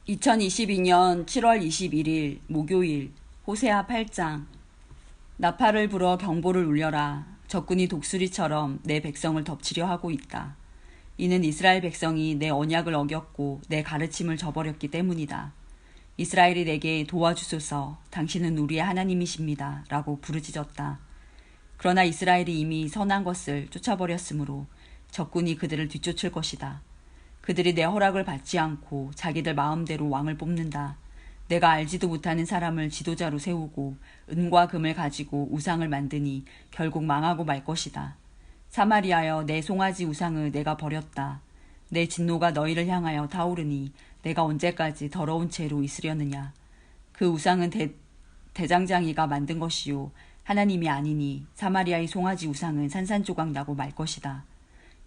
2022년 7월 21일 목요일 호세아 8장. 나팔을 불어 경보를 울려라. 적군이 독수리처럼 내 백성을 덮치려 하고 있다. 이는 이스라엘 백성이 내 언약을 어겼고 내 가르침을 저버렸기 때문이다. 이스라엘이 내게 도와주소서, 당신은 우리의 하나님이십니다 라고 부르짖었다. 그러나 이스라엘이 이미 선한 것을 쫓아버렸으므로 적군이 그들을 뒤쫓을 것이다. 그들이 내 허락을 받지 않고 자기들 마음대로 왕을 뽑는다. 내가 알지도 못하는 사람을 지도자로 세우고 은과 금을 가지고 우상을 만드니 결국 망하고 말 것이다. 사마리아여, 내 송아지 우상을 내가 버렸다. 내 진노가 너희를 향하여 타오르니 내가 언제까지 더러운 채로 있으려느냐. 그 우상은 대장장이가 만든 것이요 하나님이 아니니 사마리아의 송아지 우상은 산산조각 나고 말 것이다.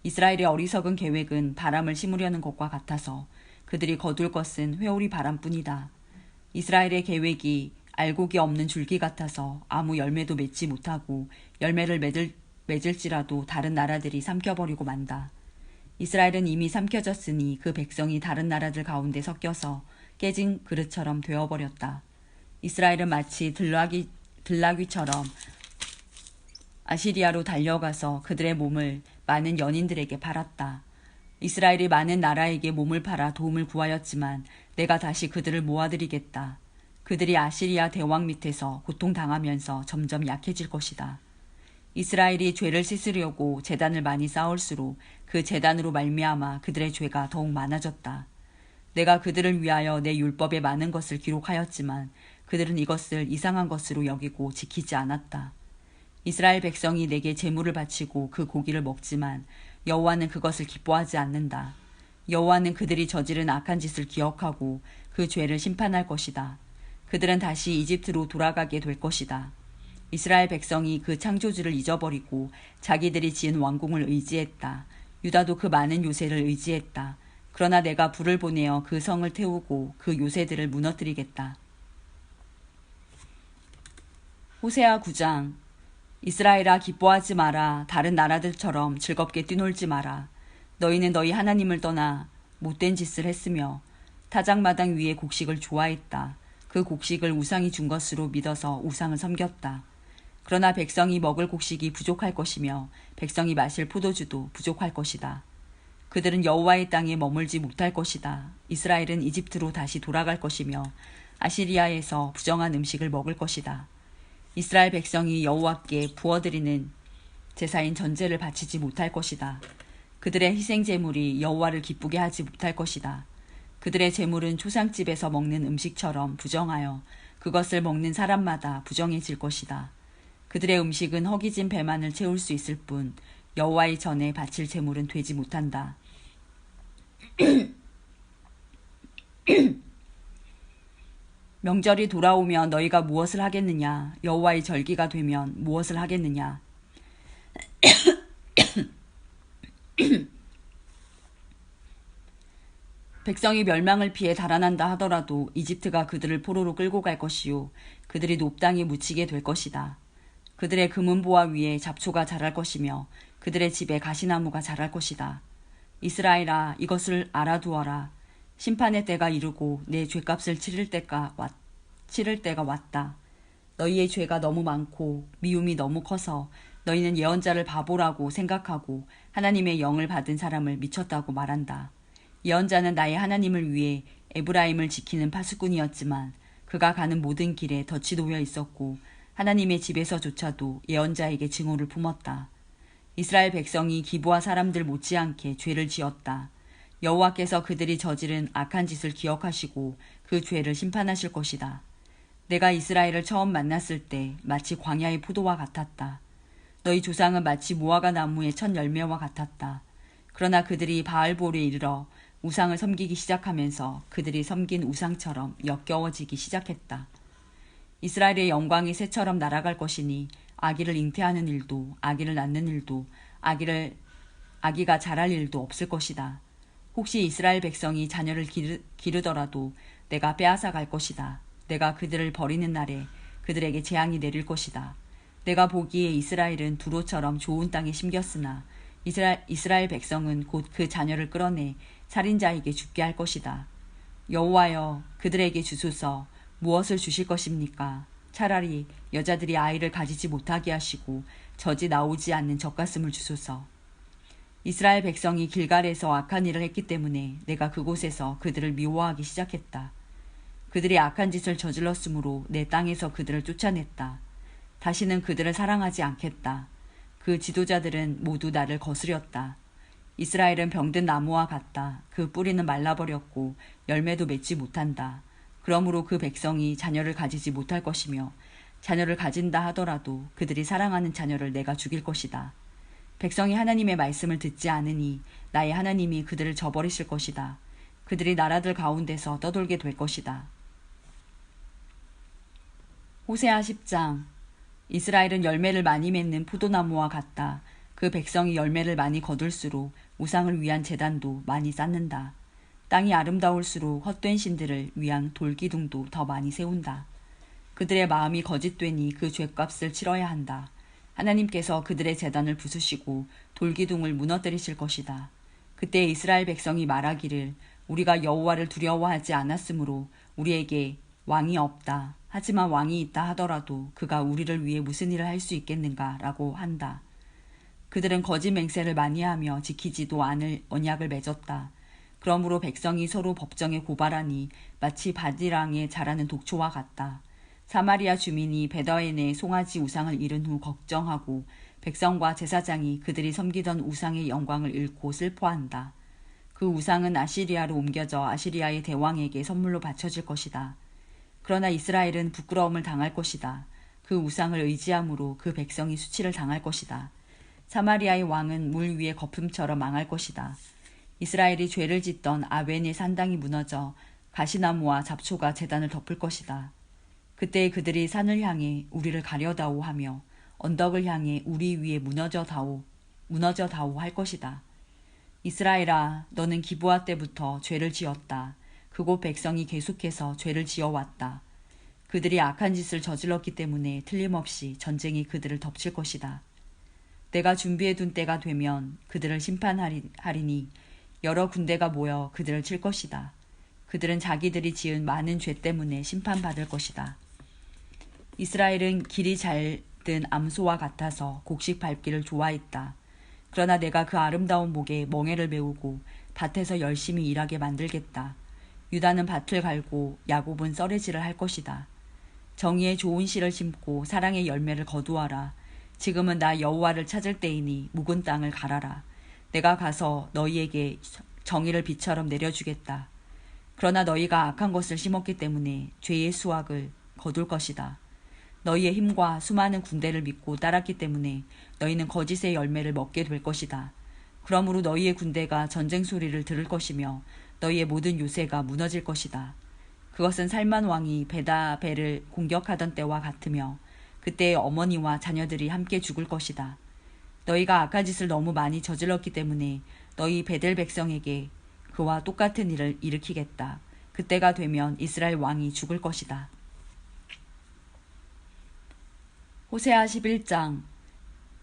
이스라엘의 어리석은 계획은 바람을 심으려는 것과 같아서 그들이 거둘 것은 회오리 바람뿐이다. 이스라엘의 계획이 알곡이 없는 줄기 같아서 아무 열매도 맺지 못하고 열매를 맺을지라도 다른 나라들이 삼켜버리고 만다. 이스라엘은 이미 삼켜졌으니 그 백성이 다른 나라들 가운데 섞여서 깨진 그릇처럼 되어버렸다. 이스라엘은 마치 들나귀처럼 아시리아로 달려가서 그들의 몸을 많은 연인들에게 팔았다. 이스라엘이 많은 나라에게 몸을 팔아 도움을 구하였지만 내가 다시 그들을 모아들이겠다. 그들이 아시리아 대왕 밑에서 고통당하면서 점점 약해질 것이다. 이스라엘이 죄를 씻으려고 제단을 많이 쌓을수록 그 제단으로 말미암아 그들의 죄가 더욱 많아졌다. 내가 그들을 위하여 내 율법에 많은 것을 기록하였지만 그들은 이것을 이상한 것으로 여기고 지키지 않았다. 이스라엘 백성이 내게 제물을 바치고 그 고기를 먹지만 여호와는 그것을 기뻐하지 않는다. 여호와는 그들이 저지른 악한 짓을 기억하고 그 죄를 심판할 것이다. 그들은 다시 이집트로 돌아가게 될 것이다. 이스라엘 백성이 그 창조주를 잊어버리고 자기들이 지은 왕궁을 의지했다. 유다도 그 많은 요새를 의지했다. 그러나 내가 불을 보내어 그 성을 태우고 그 요새들을 무너뜨리겠다. 호세아 9장. 이스라엘아, 기뻐하지 마라. 다른 나라들처럼 즐겁게 뛰놀지 마라. 너희는 너희 하나님을 떠나 못된 짓을 했으며 타작마당 위에 곡식을 좋아했다. 그 곡식을 우상이 준 것으로 믿어서 우상을 섬겼다. 그러나 백성이 먹을 곡식이 부족할 것이며 백성이 마실 포도주도 부족할 것이다. 그들은 여호와의 땅에 머물지 못할 것이다. 이스라엘은 이집트로 다시 돌아갈 것이며 아시리아에서 부정한 음식을 먹을 것이다. 이스라엘 백성이 여호와께 부어드리는 제사인 전제를 바치지 못할 것이다. 그들의 희생 제물이 여호와를 기쁘게 하지 못할 것이다. 그들의 제물은 초상집에서 먹는 음식처럼 부정하여 그것을 먹는 사람마다 부정해질 것이다. 그들의 음식은 허기진 배만을 채울 수 있을 뿐 여호와의 전에 바칠 제물은 되지 못한다. 명절이 돌아오면 너희가 무엇을 하겠느냐? 여호와의 절기가 되면 무엇을 하겠느냐? 백성이 멸망을 피해 달아난다 하더라도 이집트가 그들을 포로로 끌고 갈 것이요 그들이 높당에 묻히게 될 것이다. 그들의 금은보화 위에 잡초가 자랄 것이며 그들의 집에 가시나무가 자랄 것이다. 이스라엘아, 이것을 알아두어라. 심판의 때가 이르고 내 죄값을 치를 때가 왔다. 너희의 죄가 너무 많고 미움이 너무 커서 너희는 예언자를 바보라고 생각하고 하나님의 영을 받은 사람을 미쳤다고 말한다. 예언자는 나의 하나님을 위해 에브라임을 지키는 파수꾼이었지만 그가 가는 모든 길에 덫이 놓여 있었고 하나님의 집에서조차도 예언자에게 증오를 품었다. 이스라엘 백성이 기브아 사람들 못지않게 죄를 지었다. 여호와께서 그들이 저지른 악한 짓을 기억하시고 그 죄를 심판하실 것이다. 내가 이스라엘을 처음 만났을 때 마치 광야의 포도와 같았다. 너희 조상은 마치 무화과 나무의 첫 열매와 같았다. 그러나 그들이 바알볼에 이르러 우상을 섬기기 시작하면서 그들이 섬긴 우상처럼 역겨워지기 시작했다. 이스라엘의 영광이 새처럼 날아갈 것이니 아기를 잉태하는 일도 아기를 낳는 일도 아기가 자랄 일도 없을 것이다. 혹시 이스라엘 백성이 자녀를 기르더라도 내가 빼앗아 갈 것이다. 내가 그들을 버리는 날에 그들에게 재앙이 내릴 것이다. 내가 보기에 이스라엘은 두로처럼 좋은 땅에 심겼으나 이스라엘 백성은 곧 그 자녀를 끌어내 살인자에게 죽게 할 것이다. 여호와여, 그들에게 주소서. 무엇을 주실 것입니까? 차라리 여자들이 아이를 가지지 못하게 하시고 젖이 나오지 않는 젖가슴을 주소서. 이스라엘 백성이 길갈에서 악한 일을 했기 때문에 내가 그곳에서 그들을 미워하기 시작했다. 그들이 악한 짓을 저질렀으므로 내 땅에서 그들을 쫓아냈다. 다시는 그들을 사랑하지 않겠다. 그 지도자들은 모두 나를 거스렸다. 이스라엘은 병든 나무와 같다. 그 뿌리는 말라버렸고 열매도 맺지 못한다. 그러므로 그 백성이 자녀를 가지지 못할 것이며 자녀를 가진다 하더라도 그들이 사랑하는 자녀를 내가 죽일 것이다. 백성이 하나님의 말씀을 듣지 않으니 나의 하나님이 그들을 저버리실 것이다. 그들이 나라들 가운데서 떠돌게 될 것이다. 호세아 10장. 이스라엘은 열매를 많이 맺는 포도나무와 같다. 그 백성이 열매를 많이 거둘수록 우상을 위한 제단도 많이 쌓는다. 땅이 아름다울수록 헛된 신들을 위한 돌기둥도 더 많이 세운다. 그들의 마음이 거짓되니 그 죗값을 치러야 한다. 하나님께서 그들의 제단을 부수시고 돌기둥을 무너뜨리실 것이다. 그때 이스라엘 백성이 말하기를 우리가 여호와를 두려워하지 않았으므로 우리에게 왕이 없다. 하지만 왕이 있다 하더라도 그가 우리를 위해 무슨 일을 할 수 있겠는가 라고 한다. 그들은 거짓 맹세를 많이 하며 지키지도 않을 언약을 맺었다. 그러므로 백성이 서로 법정에 고발하니 마치 바디랑에 자라는 독초와 같다. 사마리아 주민이 베더엔의 송아지 우상을 잃은 후 걱정하고 백성과 제사장이 그들이 섬기던 우상의 영광을 잃고 슬퍼한다. 그 우상은 아시리아로 옮겨져 아시리아의 대왕에게 선물로 바쳐질 것이다. 그러나 이스라엘은 부끄러움을 당할 것이다. 그 우상을 의지함으로 그 백성이 수치를 당할 것이다. 사마리아의 왕은 물 위의 거품처럼 망할 것이다. 이스라엘이 죄를 짓던 아벤의 산당이 무너져 가시나무와 잡초가 제단을 덮을 것이다. 그때 그들이 산을 향해 우리를 가려다오 하며 언덕을 향해 우리 위에 무너져다오 할 것이다. 이스라엘아, 너는 기브아 때부터 죄를 지었다. 그곳 백성이 계속해서 죄를 지어왔다. 그들이 악한 짓을 저질렀기 때문에 틀림없이 전쟁이 그들을 덮칠 것이다. 내가 준비해둔 때가 되면 그들을 심판하리니 여러 군대가 모여 그들을 칠 것이다. 그들은 자기들이 지은 많은 죄 때문에 심판받을 것이다. 이스라엘은 길이 잘든 암소와 같아서 곡식 밟기를 좋아했다. 그러나 내가 그 아름다운 목에 멍에를 메우고 밭에서 열심히 일하게 만들겠다. 유다는 밭을 갈고 야곱은 썰매질을 할 것이다. 정의의 좋은 씨를 심고 사랑의 열매를 거두어라. 지금은 나 여호와를 찾을 때이니 묵은 땅을 갈아라. 내가 가서 너희에게 정의를 비처럼 내려주겠다. 그러나 너희가 악한 것을 심었기 때문에 죄의 수확을 거둘 것이다. 너희의 힘과 수많은 군대를 믿고 따랐기 때문에 너희는 거짓의 열매를 먹게 될 것이다. 그러므로 너희의 군대가 전쟁 소리를 들을 것이며 너희의 모든 요새가 무너질 것이다. 그것은 살만 왕이 베다벨을 공격하던 때와 같으며 그때의 어머니와 자녀들이 함께 죽을 것이다. 너희가 악한 짓을 너무 많이 저질렀기 때문에 너희 베델 백성에게 그와 똑같은 일을 일으키겠다. 그때가 되면 이스라엘 왕이 죽을 것이다. 호세아 11장.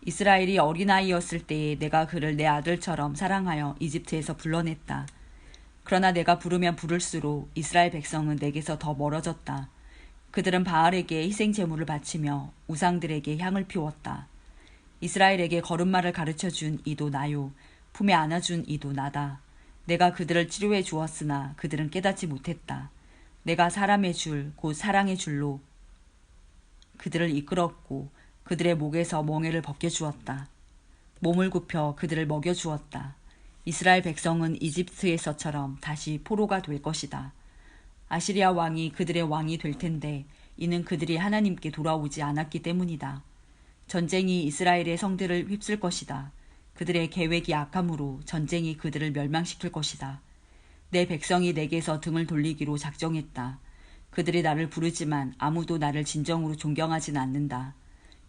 이스라엘이 어린아이였을 때에 내가 그를 내 아들처럼 사랑하여 이집트에서 불러냈다. 그러나 내가 부르면 부를수록 이스라엘 백성은 내게서 더 멀어졌다. 그들은 바알에게 희생 제물을 바치며 우상들에게 향을 피웠다. 이스라엘에게 걸음마를 가르쳐준 이도 나요. 품에 안아준 이도 나다. 내가 그들을 치료해 주었으나 그들은 깨닫지 못했다. 내가 사람의 줄, 곧 사랑의 줄로 그들을 이끌었고 그들의 목에서 멍에를 벗겨주었다. 몸을 굽혀 그들을 먹여주었다. 이스라엘 백성은 이집트에서처럼 다시 포로가 될 것이다. 아시리아 왕이 그들의 왕이 될 텐데 이는 그들이 하나님께 돌아오지 않았기 때문이다. 전쟁이 이스라엘의 성들을 휩쓸 것이다. 그들의 계획이 악함으로 전쟁이 그들을 멸망시킬 것이다. 내 백성이 내게서 등을 돌리기로 작정했다. 그들이 나를 부르지만 아무도 나를 진정으로 존경하진 않는다.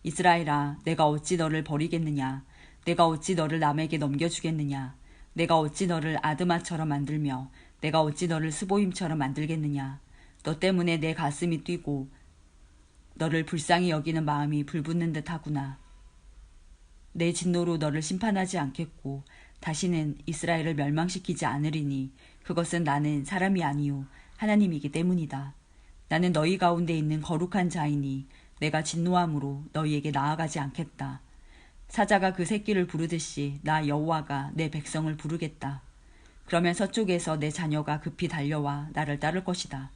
이스라엘아, 내가 어찌 너를 버리겠느냐? 내가 어찌 너를 남에게 넘겨주겠느냐? 내가 어찌 너를 아드마처럼 만들며 내가 어찌 너를 스보임처럼 만들겠느냐? 너 때문에 내 가슴이 뛰고 너를 불쌍히 여기는 마음이 불붙는 듯 하구나. 내 진노로 너를 심판하지 않겠고 다시는 이스라엘을 멸망시키지 않으리니 그것은 나는 사람이 아니요 하나님이기 때문이다. 나는 너희 가운데 있는 거룩한 자이니 내가 진노함으로 너희에게 나아가지 않겠다. 사자가 그 새끼를 부르듯이 나 여호와가 내 백성을 부르겠다. 그러면 서쪽에서 내 자녀가 급히 달려와 나를 따를 것이다.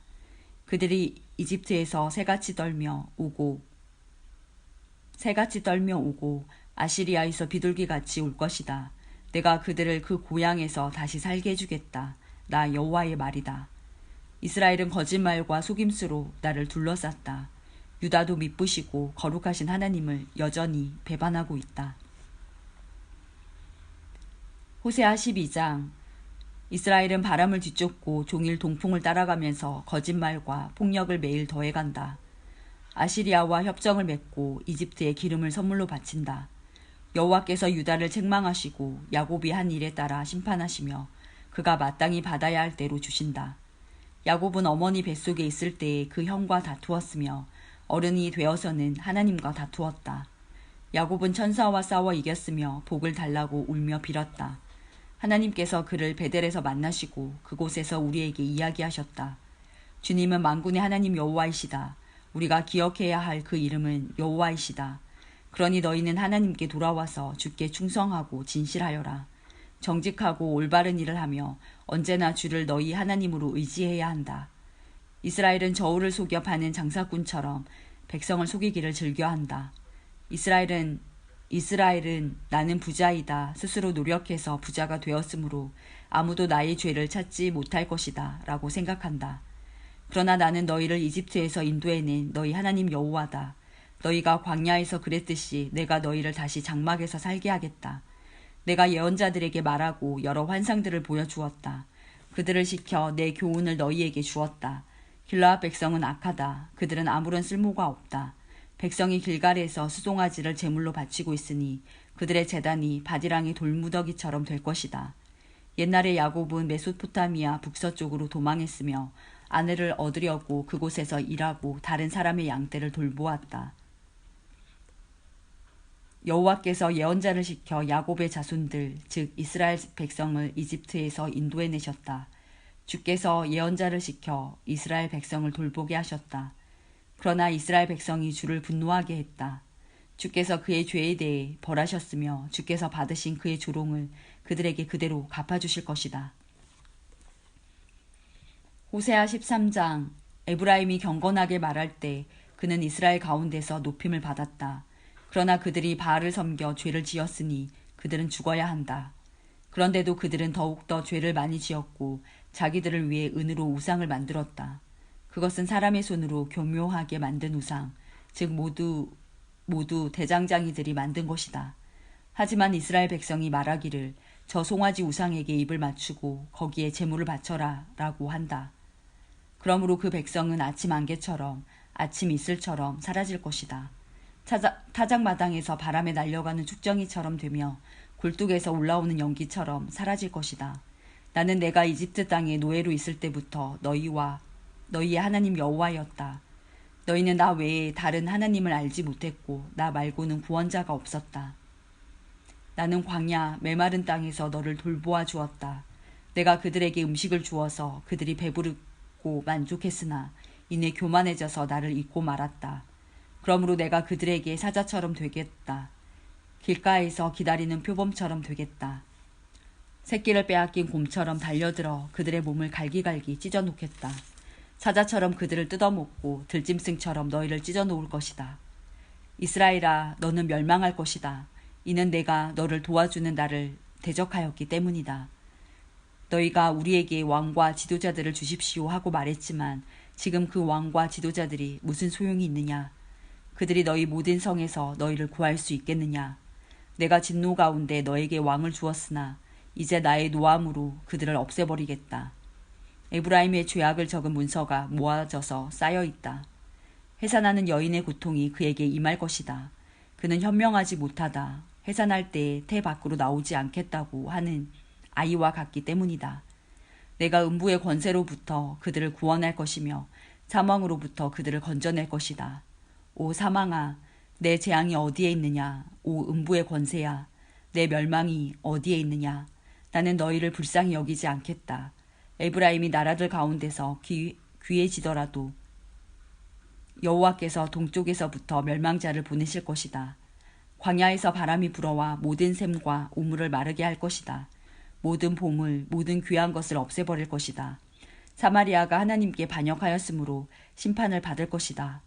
그들이 이집트에서 새같이 떨며 오고 아시리아에서 비둘기같이 올 것이다. 내가 그들을 그 고향에서 다시 살게 해주겠다. 나 여호와의 말이다. 이스라엘은 거짓말과 속임수로 나를 둘러쌌다. 유다도 미쁘시고 거룩하신 하나님을 여전히 배반하고 있다. 호세아 12장. 이스라엘은 바람을 뒤쫓고 종일 동풍을 따라가면서 거짓말과 폭력을 매일 더해간다. 아시리아와 협정을 맺고 이집트에 기름을 선물로 바친다. 여호와께서 유다를 책망하시고 야곱이 한 일에 따라 심판하시며 그가 마땅히 받아야 할 대로 주신다. 야곱은 어머니 뱃속에 있을 때에 그 형과 다투었으며 어른이 되어서는 하나님과 다투었다. 야곱은 천사와 싸워 이겼으며 복을 달라고 울며 빌었다. 하나님께서 그를 베델에서 만나시고 그곳에서 우리에게 이야기하셨다. 주님은 만군의 하나님 여호와이시다. 우리가 기억해야 할 그 이름은 여호와이시다. 그러니 너희는 하나님께 돌아와서 주께 충성하고 진실하여라. 정직하고 올바른 일을 하며 언제나 주를 너희 하나님으로 의지해야 한다. 이스라엘은 저울을 속여 파는 장사꾼처럼 백성을 속이기를 즐겨한다. 이스라엘은 나는 부자이다. 스스로 노력해서 부자가 되었으므로 아무도 나의 죄를 찾지 못할 것이다. 라고 생각한다. 그러나 나는 너희를 이집트에서 인도해낸 너희 하나님 여호와다. 너희가 광야에서 그랬듯이 내가 너희를 다시 장막에서 살게 하겠다. 내가 예언자들에게 말하고 여러 환상들을 보여주었다. 그들을 시켜 내 교훈을 너희에게 주었다. 길라앗 백성은 악하다. 그들은 아무런 쓸모가 없다. 백성이 길갈에서 수송아지를 제물로 바치고 있으니 그들의 제단이 바디랑의 돌무더기처럼 될 것이다. 옛날에 야곱은 메소포타미아 북서쪽으로 도망했으며 아내를 얻으려고 그곳에서 일하고 다른 사람의 양떼를 돌보았다. 여호와께서 예언자를 시켜 야곱의 자손들 즉 이스라엘 백성을 이집트에서 인도해내셨다. 주께서 예언자를 시켜 이스라엘 백성을 돌보게 하셨다. 그러나 이스라엘 백성이 주를 분노하게 했다. 주께서 그의 죄에 대해 벌하셨으며 주께서 받으신 그의 조롱을 그들에게 그대로 갚아주실 것이다. 호세아 13장. 에브라임이 경건하게 말할 때 그는 이스라엘 가운데서 높임을 받았다. 그러나 그들이 바알을 섬겨 죄를 지었으니 그들은 죽어야 한다. 그런데도 그들은 더욱더 죄를 많이 지었고 자기들을 위해 은으로 우상을 만들었다. 그것은 사람의 손으로 교묘하게 만든 우상, 즉 모두 대장장이들이 만든 것이다. 하지만 이스라엘 백성이 말하기를 저 송아지 우상에게 입을 맞추고 거기에 제물을 바쳐라 라고 한다. 그러므로 그 백성은 아침 안개처럼 아침 이슬처럼 사라질 것이다. 타작마당에서 바람에 날려가는 축정이처럼 되며 굴뚝에서 올라오는 연기처럼 사라질 것이다. 나는 내가 이집트 땅에 노예로 있을 때부터 너희의 하나님 여호와였다. 너희는 나 외에 다른 하나님을 알지 못했고 나 말고는 구원자가 없었다. 나는 광야 메마른 땅에서 너를 돌보아 주었다. 내가 그들에게 음식을 주어서 그들이 배부르고 만족했으나 이내 교만해져서 나를 잊고 말았다. 그러므로 내가 그들에게 사자처럼 되겠다. 길가에서 기다리는 표범처럼 되겠다. 새끼를 빼앗긴 곰처럼 달려들어 그들의 몸을 갈기갈기 찢어놓겠다. 사자처럼 그들을 뜯어먹고 들짐승처럼 너희를 찢어놓을 것이다. 이스라엘아, 너는 멸망할 것이다. 이는 내가 너를 도와주는 나를 대적하였기 때문이다. 너희가 우리에게 왕과 지도자들을 주십시오 하고 말했지만 지금 그 왕과 지도자들이 무슨 소용이 있느냐? 그들이 너희 모든 성에서 너희를 구할 수 있겠느냐? 내가 진노 가운데 너에게 왕을 주었으나 이제 나의 노함으로 그들을 없애버리겠다. 에브라임의 죄악을 적은 문서가 모아져서 쌓여있다. 해산하는 여인의 고통이 그에게 임할 것이다. 그는 현명하지 못하다. 해산할 때에 태 밖으로 나오지 않겠다고 하는 아이와 같기 때문이다. 내가 음부의 권세로부터 그들을 구원할 것이며 사망으로부터 그들을 건져낼 것이다. 오 사망아, 내 재앙이 어디에 있느냐? 오 음부의 권세야, 내 멸망이 어디에 있느냐? 나는 너희를 불쌍히 여기지 않겠다. 에브라임이 나라들 가운데서 귀해지더라도 여호와께서 동쪽에서부터 멸망자를 보내실 것이다. 광야에서 바람이 불어와 모든 샘과 우물을 마르게 할 것이다. 모든 보물, 모든 귀한 것을 없애버릴 것이다. 사마리아가 하나님께 반역하였으므로 심판을 받을 것이다.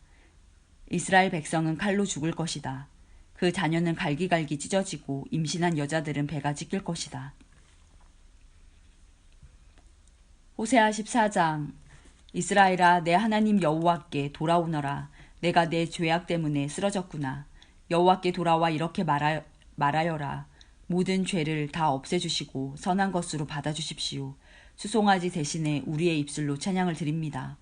이스라엘 백성은 칼로 죽을 것이다. 그 자녀는 갈기갈기 찢어지고 임신한 여자들은 배가 찢길 것이다. 호세아 14장. 이스라엘아, 내 하나님 여호와께 돌아오너라. 내가 내 죄악 때문에 쓰러졌구나. 여호와께 돌아와 이렇게 말하여라. 모든 죄를 다 없애주시고 선한 것으로 받아주십시오. 수송아지 대신에 우리의 입술로 찬양을 드립니다.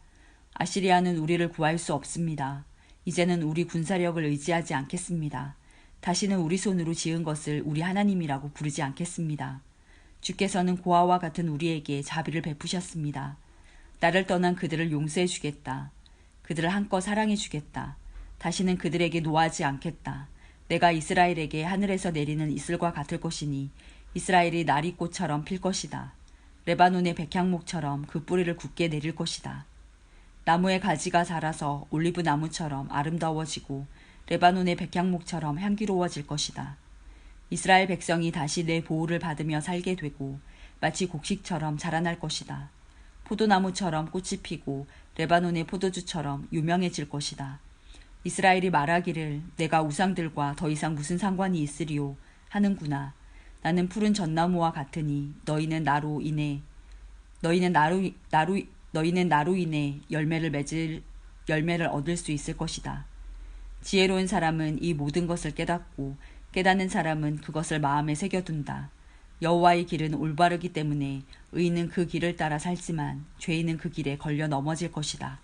아시리아는 우리를 구할 수 없습니다. 이제는 우리 군사력을 의지하지 않겠습니다. 다시는 우리 손으로 지은 것을 우리 하나님이라고 부르지 않겠습니다. 주께서는 고아와 같은 우리에게 자비를 베푸셨습니다. 나를 떠난 그들을 용서해 주겠다. 그들을 한껏 사랑해 주겠다. 다시는 그들에게 노하지 않겠다. 내가 이스라엘에게 하늘에서 내리는 이슬과 같을 것이니 이스라엘이 나리꽃처럼 필 것이다. 레바논의 백향목처럼 그 뿌리를 굳게 내릴 것이다. 나무의 가지가 자라서 올리브 나무처럼 아름다워지고 레바논의 백향목처럼 향기로워질 것이다. 이스라엘 백성이 다시 내 보호를 받으며 살게 되고 마치 곡식처럼 자라날 것이다. 포도나무처럼 꽃이 피고 레바논의 포도주처럼 유명해질 것이다. 이스라엘이 말하기를 내가 우상들과 더 이상 무슨 상관이 있으리요 하는구나. 나는 푸른 전나무와 같으니 너희는 나로 인해 열매를 얻을 수 있을 것이다. 지혜로운 사람은 이 모든 것을 깨닫고 깨닫는 사람은 그것을 마음에 새겨둔다. 여호와의 길은 올바르기 때문에 의인은 그 길을 따라 살지만 죄인은 그 길에 걸려 넘어질 것이다.